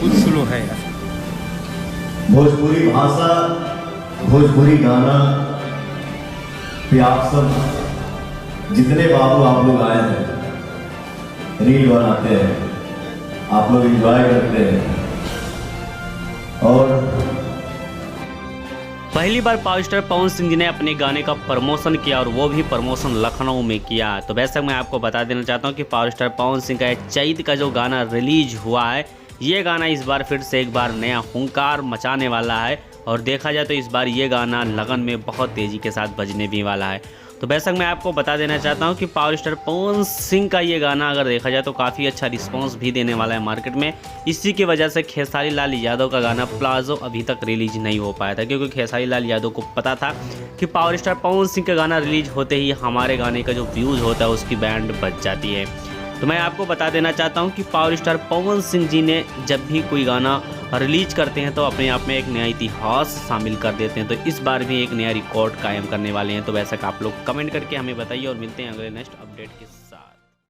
कुछ स्लो है यार। भोजपुरी भाषा, भोजपुरी गाना पे आप सब जितने बाबू आप लोग आए हैं, रील बनाते हैं, आप लोग एंजॉय करते हैं। और पहली बार पावर स्टार पवन सिंह जी ने अपने गाने का प्रमोशन किया और वो भी प्रमोशन लखनऊ में किया। तो वैसे मैं आपको बता देना चाहता हूँ कि पावर स्टार पवन सिंह का चैत का जो गाना रिलीज हुआ है, ये गाना इस बार फिर से एक बार नया हुंकार मचाने वाला है। और देखा जाए तो इस बार ये गाना लगन में बहुत तेज़ी के साथ बजने भी वाला है। तो वैसे मैं आपको बता देना चाहता हूँ कि पावर स्टार पवन सिंह का ये गाना अगर देखा जाए तो काफ़ी अच्छा रिस्पांस भी देने वाला है मार्केट में। इसी की वजह से खेसारी लाल यादव का गाना प्लाजो अभी तक रिलीज नहीं हो पाया था, क्योंकि खेसारी लाल यादव को पता था कि पावर स्टार पवन सिंह का गाना रिलीज होते ही हमारे गाने का जो व्यूज़ होता है उसकी बैंड बज जाती है। तो मैं आपको बता देना चाहता हूं कि पावर स्टार पवन सिंह जी ने जब भी कोई गाना रिलीज करते हैं तो अपने आप में एक नया इतिहास शामिल कर देते हैं। तो इस बार भी एक नया रिकॉर्ड कायम करने वाले हैं। तो वैसा कि आप लोग कमेंट करके हमें बताइए और मिलते हैं अगले नेक्स्ट अपडेट के